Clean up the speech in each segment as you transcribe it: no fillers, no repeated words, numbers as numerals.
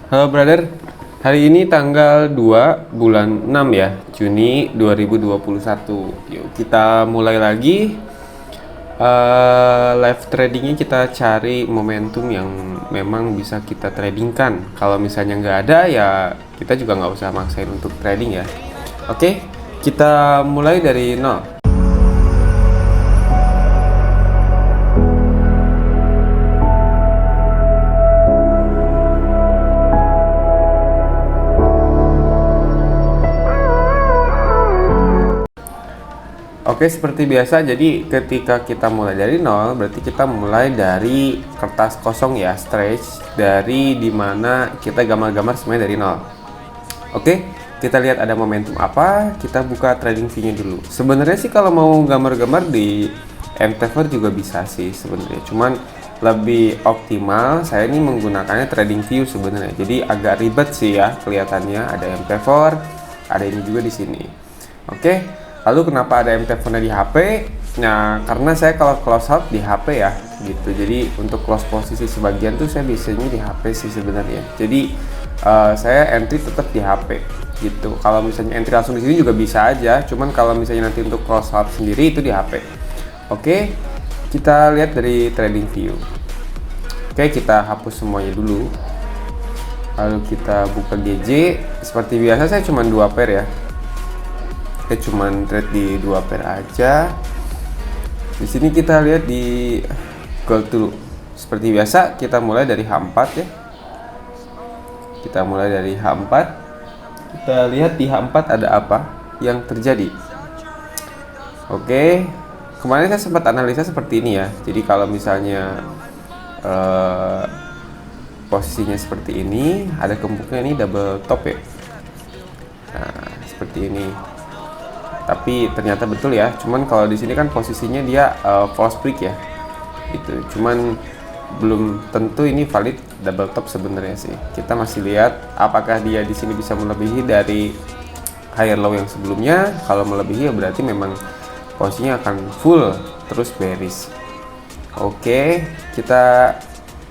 Halo brother, hari ini tanggal 2 bulan 6 ya, Juni 2021. Yuk kita mulai lagi. Live tradingnya kita cari momentum yang memang bisa kita tradingkan. Kalau misalnya nggak ada ya kita juga nggak usah maksain untuk trading ya. Oke, kita mulai dari nol. Oke, seperti biasa, jadi ketika kita mulai dari nol, berarti kita mulai dari kertas kosong ya, stretch dari dimana kita gambar-gambar semuanya dari nol. Oke, kita lihat ada momentum apa, kita buka trading view-nya dulu. Sebenarnya sih kalau mau gambar-gambar di MTaver juga bisa sih sebenarnya, cuman lebih optimal saya ini menggunakannya trading view sebenarnya. Jadi agak ribet sih ya kelihatannya, ada MTaver, ada ini juga di sini. Oke. Lalu kenapa ada MTaver di HP? Nah, karena saya kalau close out di HP ya, gitu. Jadi untuk close posisi sebagian tuh saya biasanya di HP sih sebenarnya. Jadi saya entry tetap di HP, gitu. Kalau misalnya entry langsung di sini juga bisa aja. Cuman kalau misalnya nanti untuk close out sendiri itu di HP. Oke, kita lihat dari trading view. Oke, kita hapus semuanya dulu. Lalu kita buka GJ. Seperti biasa saya cuma 2 pair ya. Kita cuman trade di 2 pair aja. Di sini kita lihat di gold dulu. Seperti biasa kita mulai dari H4 ya. Kita mulai dari H4. Kita lihat di H4 ada apa yang terjadi. Oke, kemarin saya sempat analisa seperti ini ya. Jadi kalau misalnya posisinya seperti ini, ada kemungkinan ini double top ya. Nah, seperti ini. Tapi ternyata betul ya, cuman kalau di sini kan posisinya dia false break ya, gitu. Cuman belum tentu ini valid double top sebenarnya sih. Kita masih lihat apakah dia di sini bisa melebihi dari higher low yang sebelumnya. Kalau melebihi ya berarti memang posisinya akan full terus bearish. Oke, kita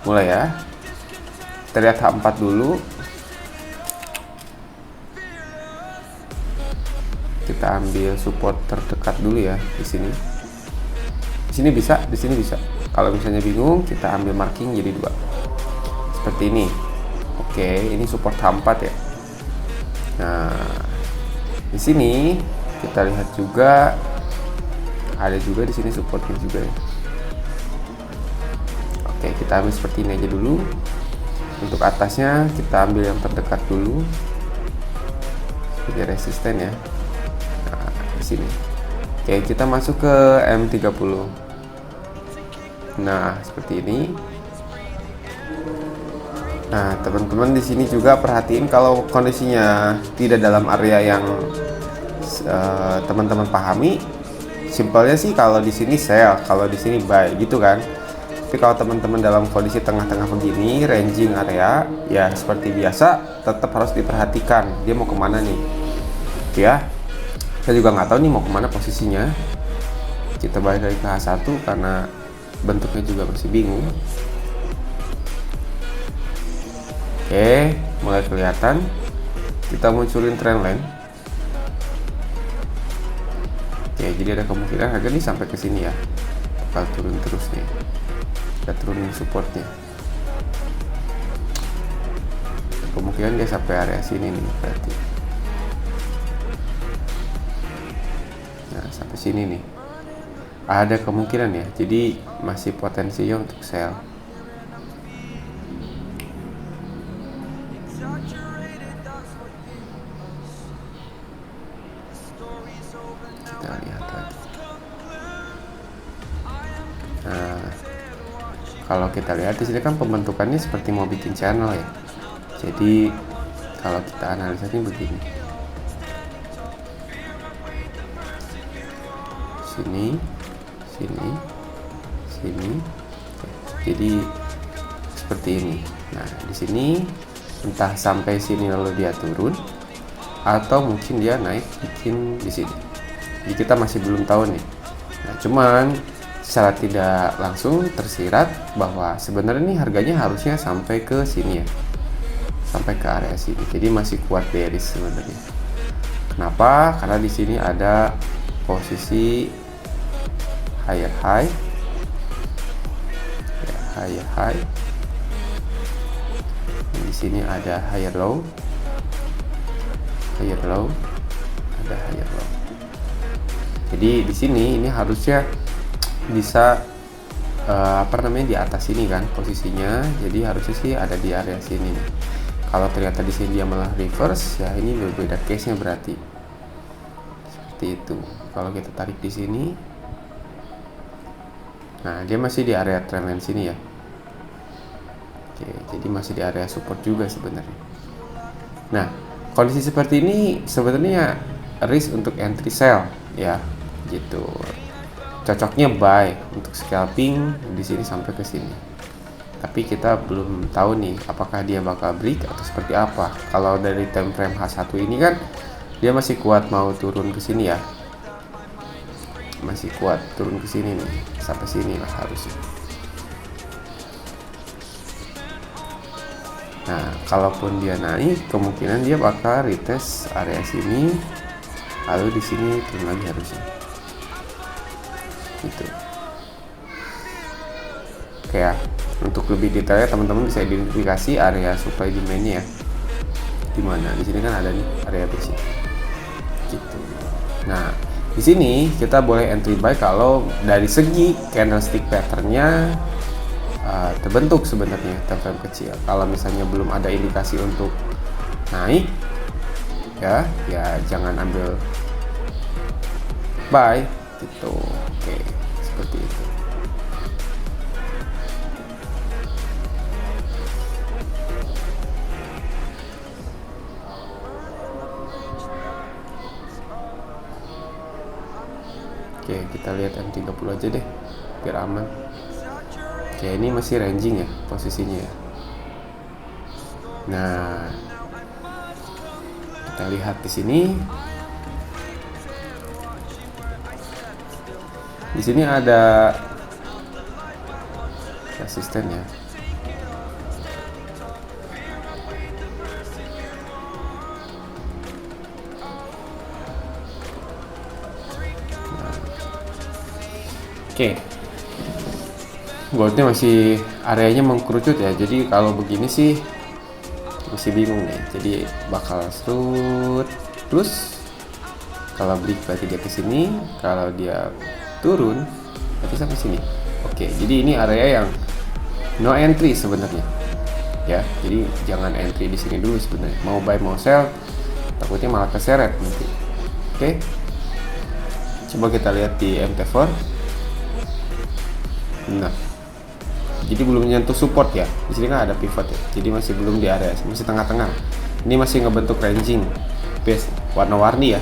mulai ya. Kita lihat H4 dulu. Kita ambil support terdekat dulu ya di sini. Di sini bisa, di sini bisa. Kalau misalnya bingung, kita ambil marking jadi 2. Seperti ini. Oke, ini support H4 ya. Nah, di sini kita lihat juga ada juga di sini supportnya juga ya. Oke, kita ambil seperti ini aja dulu. Untuk atasnya kita ambil yang terdekat dulu. Sebagai resisten ya. Sini. Oke, kita masuk ke M30. Nah, seperti ini. Nah, teman-teman di sini juga perhatiin kalau kondisinya tidak dalam area yang teman-teman pahami. Simpelnya sih kalau di sini sell, kalau di sini buy gitu kan. Tapi kalau teman-teman dalam kondisi tengah-tengah begini, ranging area, ya seperti biasa tetap harus diperhatikan dia mau kemana nih. Oke ya. Saya juga nggak tahu nih mau kemana posisinya. Kita balik lagi ke H1 karena bentuknya juga masih bingung. Oke, mulai kelihatan. Kita munculin trendline. Oke, jadi ada kemungkinan harga ini sampai ke sini ya, bakal turun terus nih. Kita turunin supportnya. Kemungkinan dia sampai area sini nih berarti. Nah, sampai sini nih ada kemungkinan ya, jadi masih potensinya untuk sell. Kita lihat lagi. Nah, kalau kita lihat di sini kan pembentukannya seperti mau bikin channel ya. Jadi kalau kita analisanya begini. Sini, sini, sini. Jadi seperti ini. Nah, di sini entah sampai sini lalu dia turun atau mungkin dia naik bikin di sini. Jadi kita masih belum tahu nih. Nah, cuman secara tidak langsung tersirat bahwa sebenarnya ini harganya harusnya sampai ke sini ya. sampai ke area sini. Jadi masih kuat bearish sebenarnya. Kenapa? Karena di sini ada posisi higher high, ya, higher high. Di sini ada higher low, higher low, ada higher low. Jadi di sini ini harusnya bisa di atas ini kan posisinya. Jadi harusnya sih ada di area sini. Kalau ternyata di sini dia malah reverse, ya ini berbeda case-nya berarti. Seperti itu. Kalau kita tarik di sini, nah dia masih di area trendline sini ya. Oke, jadi masih di area support juga sebenarnya. Nah, kondisi seperti ini sebenarnya risk untuk entry sell ya, gitu. Cocoknya buy untuk scalping di sini sampai ke sini. Tapi kita belum tahu nih apakah dia bakal break atau seperti apa. Kalau dari time frame H1 ini kan dia masih kuat mau turun ke sini ya. Masih kuat turun ke sini nih, sampai sini lah harusnya. Nah, kalaupun dia naik, kemungkinan dia bakal retest area sini, lalu di sini turun lagi harusnya. Gitu. Oke ya, untuk lebih detailnya teman-teman bisa identifikasi area supply demand-nya ya. Di mana? Di sini kan ada nih area basic. Gitu. Nah, di sini kita boleh entry buy kalau dari segi candlestick pattern-nya terbentuk sebenarnya time frame kecil. Kalau misalnya belum ada indikasi untuk naik, ya jangan ambil buy gitu. Oke, seperti itu. Oke, kita lihat M30 aja deh biar aman. Oke, ini masih ranging ya posisinya ya. Nah, kita lihat di sini. Di sini ada resisten ya. Oke, goldnya masih areanya mengkerucut ya. Jadi kalau begini sih masih bingung nih. Jadi bakal serut terus. Kalau break berarti dia ke sini. Kalau dia turun berarti sampai sini. Oke, jadi ini area yang no entry sebenarnya. Ya, jadi jangan entry di sini dulu sebenarnya. Mau buy mau sell, takutnya malah keseret nanti. Oke. Coba kita lihat di MT4. Nah, jadi belum menyentuh support ya. Di sini kan ada pivot ya. Jadi masih belum di area, masih tengah-tengah. Ini masih ngebentuk ranging base warna-warni ya.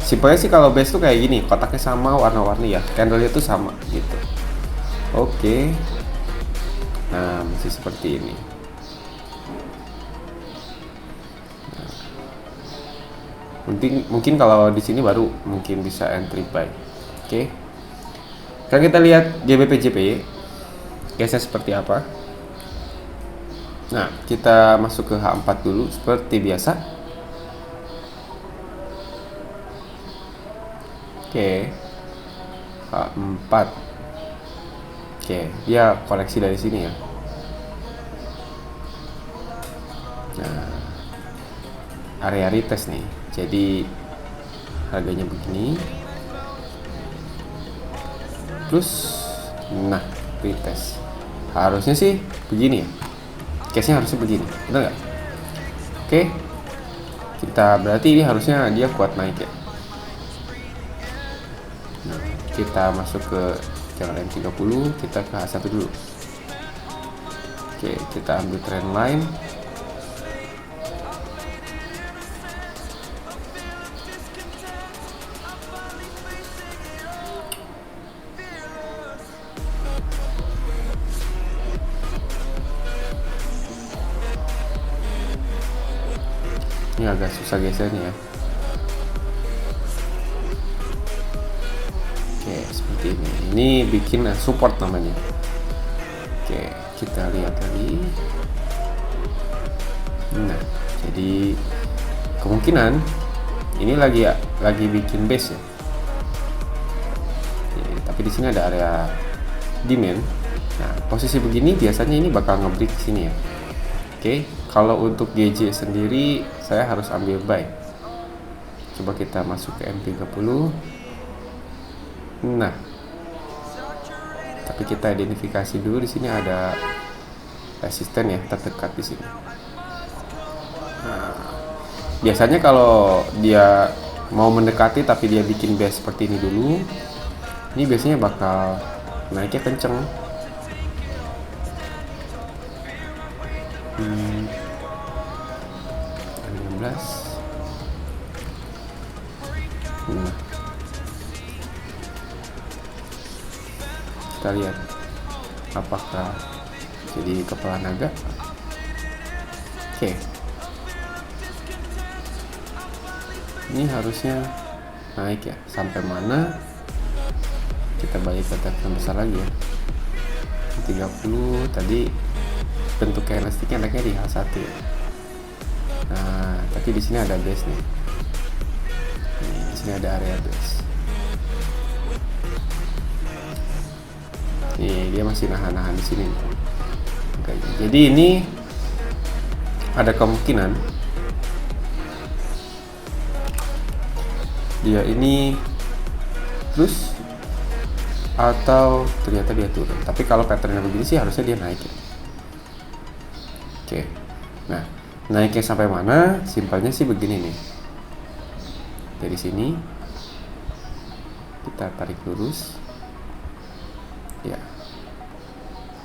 Simpelnya sih kalau base tuh kayak gini, kotaknya sama, warna-warni ya. Candle-nya tuh sama gitu. Oke. Nah, masih seperti ini. Nah, mungkin kalau di sini baru mungkin bisa entry buy. Oke. Sekarang kita lihat GBP/JPY case-nya seperti apa. Nah, kita masuk ke H4 dulu seperti biasa. Oke, H4. Oke, dia koreksi dari sini ya. Nah, area retest nih. Jadi harganya begini. Terus, nah, retest. Harusnya sih begini ya. Case-nya harusnya begini, betul nggak? Oke, kita berarti ini harusnya dia kuat naik ya. Nah, kita masuk ke channel M30, kita ke H1 dulu. Oke, kita ambil trend line. Ini agak susah gesernya ya. Oke, seperti ini. Ini bikin support namanya. Oke, kita lihat lagi. Nah, jadi kemungkinan ini lagi bikin base ya. Tapi di sini ada area demand. Nah, posisi begini biasanya ini bakal nge-break sini ya. Oke, kalau untuk GJ sendiri saya harus ambil buy. Coba kita masuk ke M30. Nah, tapi kita identifikasi dulu di sini ada resisten ya, terdekat di sini. Nah, biasanya kalau dia mau mendekati tapi dia bikin base seperti ini dulu, ini biasanya bakal naiknya kenceng. 16. Kita lihat apakah jadi kepala naga. Oke. Ini harusnya naik ya, sampai mana kita balik ke tekanan besar lagi ya. 30 tadi bentuk candlesticknya naiknya di H1 ya. Nah, tapi di sini ada base nih. Di sini ada area base. Nih, dia masih nahan-nahan di sini. Oke, jadi ini ada kemungkinan dia ini terus atau ternyata dia turun. Tapi kalau patternnya begini sih harusnya dia naik ya. Oke. Nah, naiknya sampai mana? Simpelnya sih begini nih. Dari sini kita tarik lurus. Ya.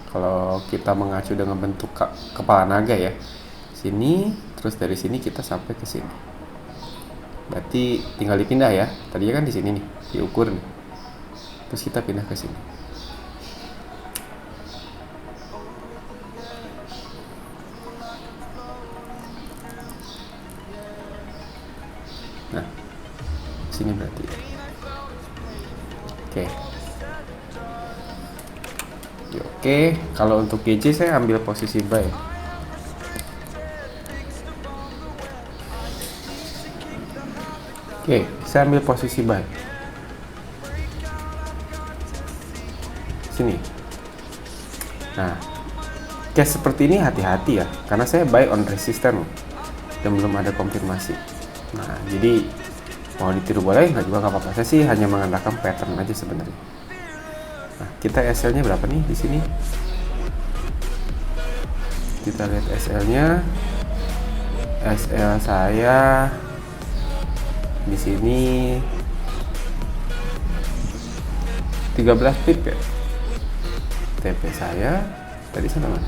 Kalau kita mengacu dengan bentuk kepala naga ya. Sini, terus dari sini kita sampai ke sini. Berarti tinggal dipindah ya. Tadinya kan di sini nih, diukur nih. Terus kita pindah ke sini. Nah, sini berarti. Oke. Oke, kalau untuk GJ saya ambil posisi buy. Oke, saya ambil posisi buy. Sini. Nah, case seperti ini hati-hati ya, karena saya buy on resistance dan belum ada konfirmasi. Nah, jadi mau ditiru boleh, nggak juga nggak apa-apa. Saya sih hanya mengandalkan pattern aja sebenarnya. Nah, kita SL-nya berapa nih di sini? Kita lihat SL-nya. SL saya di sini 13 pip ya. TP saya tadi sana mana?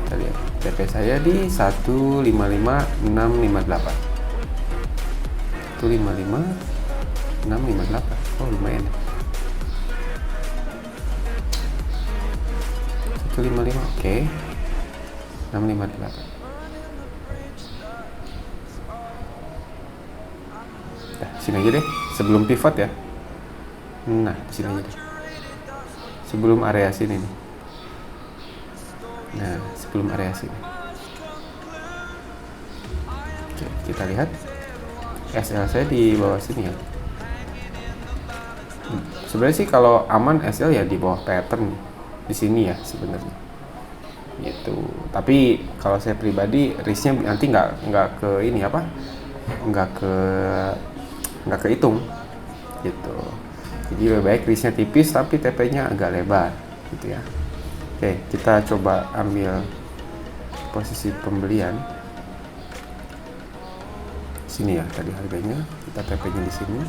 Kita lihat. TP saya di 155658. 155658. Oh, lumayan ya. 155, oke. 658. Nah, sini aja deh, sebelum pivot ya. Nah, sini aja deh. Sebelum area sini nih. Nah, sebelum area sini. Oke, kita lihat. SL saya di bawah sini ya. Sebenarnya sih kalau aman SL ya di bawah pattern di sini ya sebenarnya. Gitu. Tapi kalau saya pribadi risknya nanti nggak ke ini apa? Nggak kehitung gitu. Jadi lebih baik risknya tipis tapi TP-nya agak lebar gitu ya. Oke, kita coba ambil posisi pembelian sini ya, tadi harganya kita TP-nya di sini,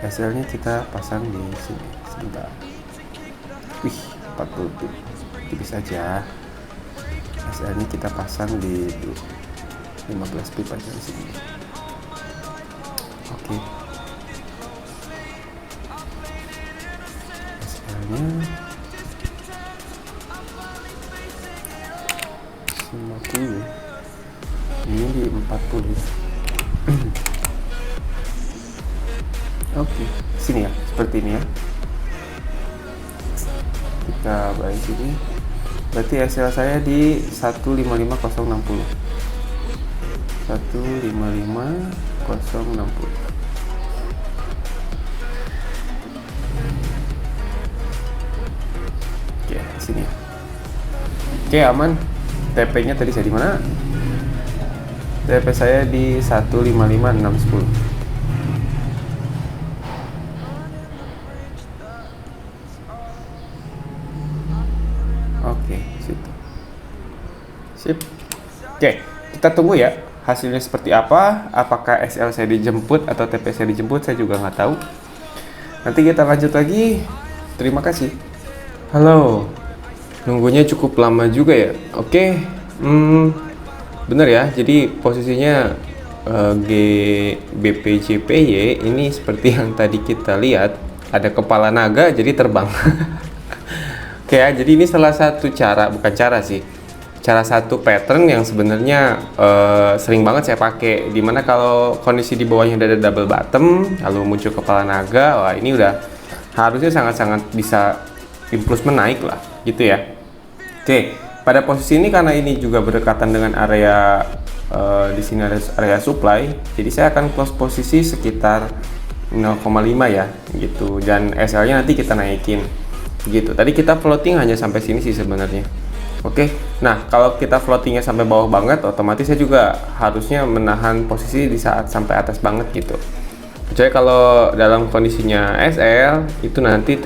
SL-nya kita pasang di sini sebentar. Wih, 40 pip, tipis aja. SL-nya kita pasang di 15 pip aja di sini. Oke. SL-nya 50. Ini di 40. Oke, sini ya, seperti ini ya. Kita balik sini. Berarti SL saya di 155060. 155060. Oke, sini ya. Oke, aman. TP-nya tadi saya di mana? TP saya di 155610. Oke, situ. Sip. Oke, kita tunggu ya hasilnya seperti apa. Apakah SL saya dijemput atau TP saya dijemput, saya juga nggak tahu. Nanti kita lanjut lagi. Terima kasih. Halo. Nunggunya cukup lama juga ya. Oke. Bener ya. Jadi posisinya BPJPY ini seperti yang tadi kita lihat, ada kepala naga jadi terbang. Oke ya, jadi ini salah satu cara, bukan cara sih, cara satu pattern yang sebenarnya sering banget saya pakai. Dimana kalau kondisi di bawahnya udah ada double bottom, lalu muncul kepala naga, wah ini udah harusnya sangat-sangat bisa impulse naik lah, gitu ya. Oke, pada posisi ini karena ini juga berdekatan dengan area di sini ada area supply, jadi saya akan close posisi sekitar 0,5 ya, gitu. Dan SL-nya nanti kita naikin. Gitu. Tadi kita floating hanya sampai sini sih sebenarnya. Oke. Nah, kalau kita floatingnya sampai bawah banget, otomatis saya juga harusnya menahan posisi di saat sampai atas banget gitu. Kecuali kalau dalam kondisinya SL itu nanti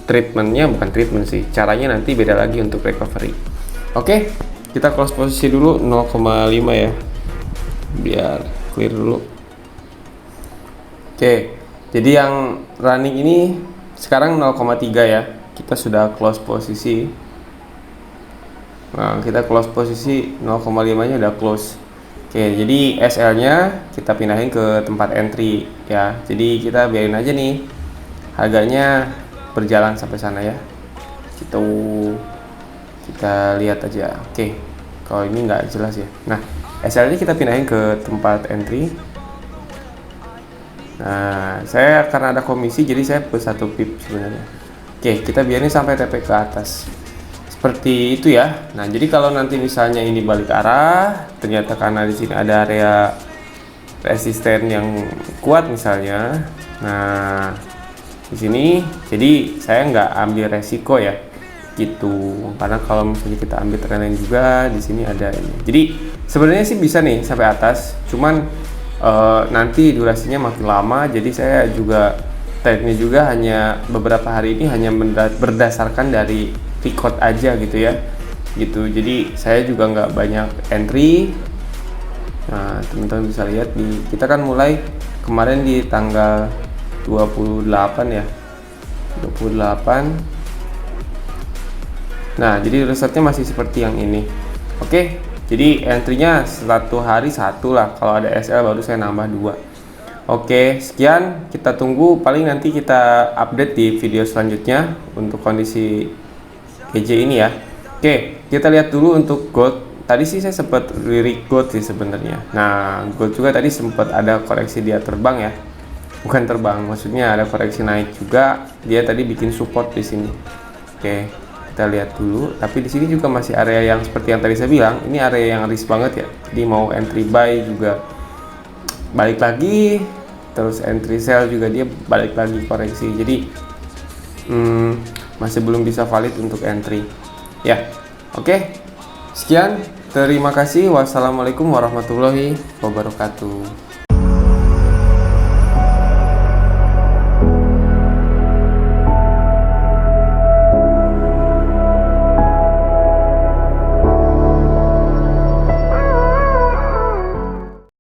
treatmentnya bukan treatment sih, caranya nanti beda lagi untuk recovery. Oke, kita close posisi dulu 0,5 ya, biar clear dulu. Oke, jadi yang running ini sekarang 0,3 ya. Kita sudah close posisi. Nah, kita close posisi 0,5 nya udah close. Oke, jadi SL nya kita pindahin ke tempat entry ya. Jadi kita biarin aja nih harganya berjalan sampai sana ya. Kita lihat aja. Oke, kalau ini nggak jelas ya. Nah, SL nya kita pindahin ke tempat entry. Nah, saya karena ada komisi jadi saya plus 1 pip sebenarnya. Oke, kita biarin sampai TP ke atas. Seperti itu ya. Nah, jadi kalau nanti misalnya ini balik arah, ternyata karena di sini ada area resisten yang kuat misalnya. Nah, di sini jadi saya nggak ambil resiko ya. Gitu. Karena kalau misalnya kita ambil trend line juga di sini ada ini. Jadi sebenarnya sih bisa nih sampai atas, cuman nanti durasinya makin lama, jadi saya juga trade-nya juga hanya beberapa hari ini hanya berdasarkan dari record aja gitu ya, gitu. Jadi saya juga nggak banyak entry. Nah, teman-teman bisa lihat di kita kan mulai kemarin di tanggal 28 ya, 28. Nah, jadi resepnya masih seperti yang ini. Oke, jadi entry-nya 1 hari 1 lah. Kalau ada SL baru saya nambah 2. Oke, sekian. Kita tunggu, paling nanti kita update di video selanjutnya untuk kondisi KJ ini ya. Oke, kita lihat dulu untuk gold. Tadi sih saya sempat lirik gold sih sebenarnya. Nah, gold juga tadi sempat ada koreksi dia terbang ya. Bukan terbang, maksudnya ada koreksi naik juga. Dia tadi bikin support di sini. Oke, kita lihat dulu. Tapi di sini juga masih area yang seperti yang tadi saya bilang, ini area yang risk banget ya. Jadi mau entry buy juga balik lagi, terus entry sell juga dia balik lagi koreksi. Jadi masih belum bisa valid untuk entry ya. Oke, sekian, terima kasih. Wassalamualaikum warahmatullahi wabarakatuh.